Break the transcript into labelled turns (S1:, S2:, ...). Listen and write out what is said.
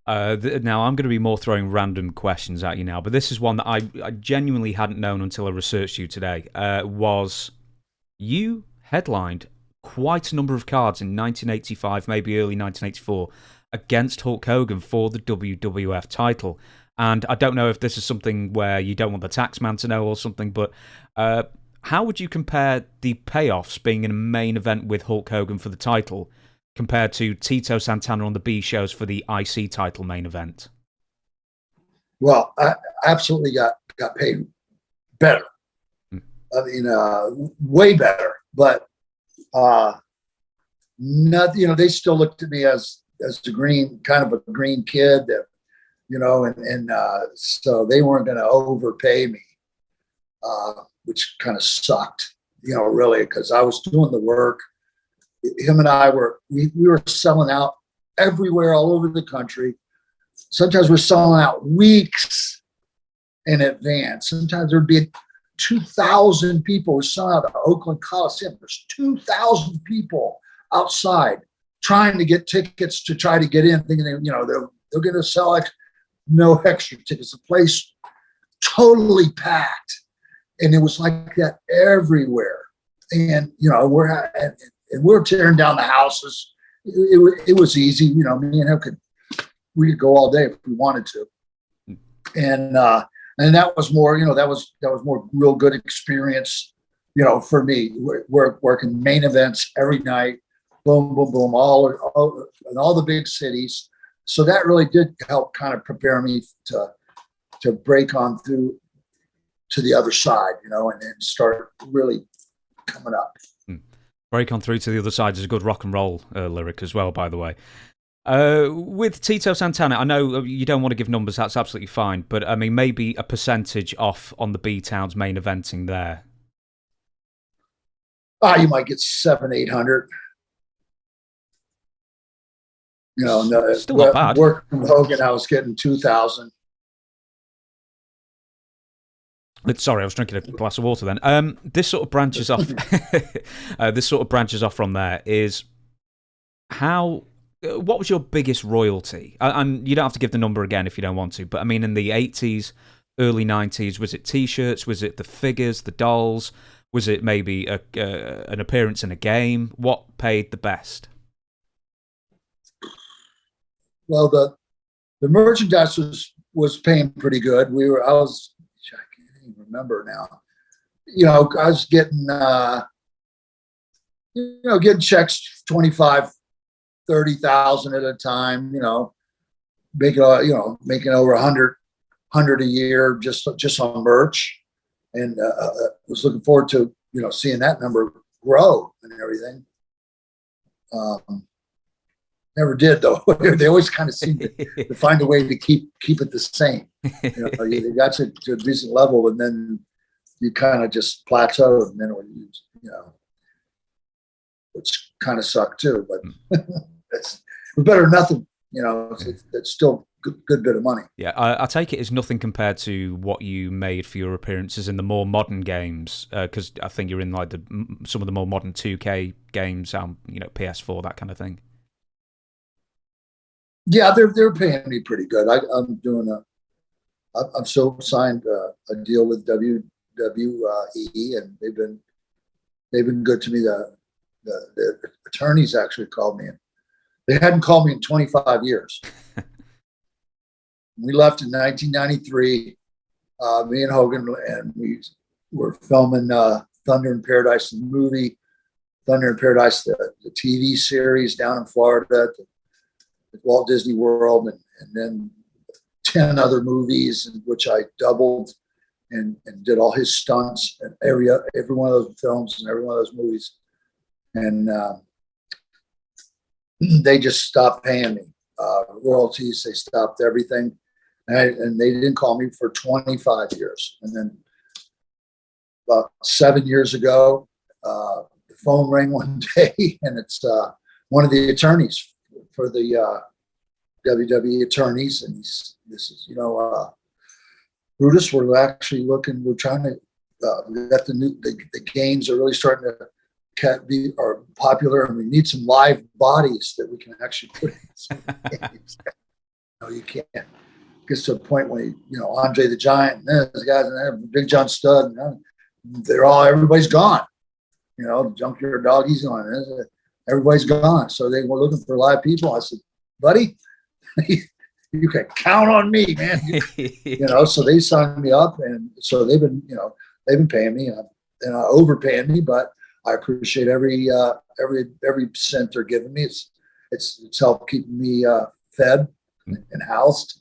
S1: Now, I'm going to be more throwing random questions at you now, but this is one that I genuinely hadn't known until I researched you today. Was you headlined quite a number of cards in 1985, maybe early 1984, against Hulk Hogan for the WWF title. And I don't know if this is something where you don't want the tax man to know or something, but how would you compare the payoffs being in a main event with Hulk Hogan for the title compared to Tito Santana on the B shows for the IC title main event?
S2: Well, I absolutely got paid better. I mean, way better. But not, they still looked at me as the green, kind of a green kid that, and so they weren't going to overpay me, which kind of sucked, really, because I was doing the work. Him and I we were selling out everywhere, all over the country. Sometimes we're selling out weeks in advance. Sometimes there'd be 2,000 people. We're selling out the Oakland Coliseum. There's 2,000 people outside trying to get tickets to try to get in, thinking they're going to sell no extra tickets. The place totally packed, and it was like that everywhere. And we're tearing down the houses. It was easy, me and him we could go all day if we wanted to. And that was more, that was more real good experience, for me. Working main events every night, boom, boom, boom, all in all the big cities. So that really did help kind of prepare me to break on through to the other side, and then start really coming up.
S1: Break on through to the other side is a good rock and roll lyric as well, by the way. With Tito Santana, I know you don't want to give numbers, that's absolutely fine, but I mean, maybe a percentage off on the B-Town's main eventing there.
S2: You might get 700-800.
S1: Still not bad.
S2: Working with Hogan, I was getting 2,000.
S1: Sorry, I was drinking a glass of water then. This sort of branches off. This sort of branches off from there. Is what was your biggest royalty? And you don't have to give the number again if you don't want to. But I mean, in the 80s, early 90s, was it T-shirts? Was it the figures, the dolls? Was it maybe an appearance in a game? What paid the best?
S2: Well, the merchandise was paying pretty good. I can't even remember now. I was getting getting checks 25, 30,000 at a time. Making over 100 a year just on merch, and was looking forward to seeing that number grow and everything. Never did though. They always kind of seem to find a way to keep it the same. You got to a decent level, and then you kind of just plateaued, and then it was, which kind of sucked too. But it's better than nothing. It's still good bit of money.
S1: Yeah, I take it as nothing compared to what you made for your appearances in the more modern games, because I think you're in like some of the more modern 2K games, PS4, that kind of thing.
S2: Yeah, they're paying me pretty good. I'm doing I'm still signed a deal with WWE, and they've been good to me. The attorneys actually called me, and they hadn't called me in 25 years. We left in 1993, me and Hogan, and we were filming Thunder in Paradise, the movie, Thunder in Paradise, the TV series down in Florida, at Walt Disney World, and then 10 other movies in which I doubled and did all his stunts and every one of those films and every one of those movies. And they just stopped paying me royalties. They stopped everything. And they didn't call me for 25 years. And then about 7 years ago, the phone rang one day, and it's one of the attorneys for the WWE attorneys, and this is Brutus, we're actually looking. We're trying to we got the games are really starting to are popular, and we need some live bodies that we can actually put in some games. you can't. Gets to a point where, Andre the Giant and those guys and there, Big John Studd, everybody's gone. Junkyard Doggy's gone. Everybody's gone. So they were looking for live people. I said, buddy, you can count on me, man. So they signed me up, and so they've been paying me and overpaying me, but I appreciate every cent they're giving me. It's helped keep me fed and housed.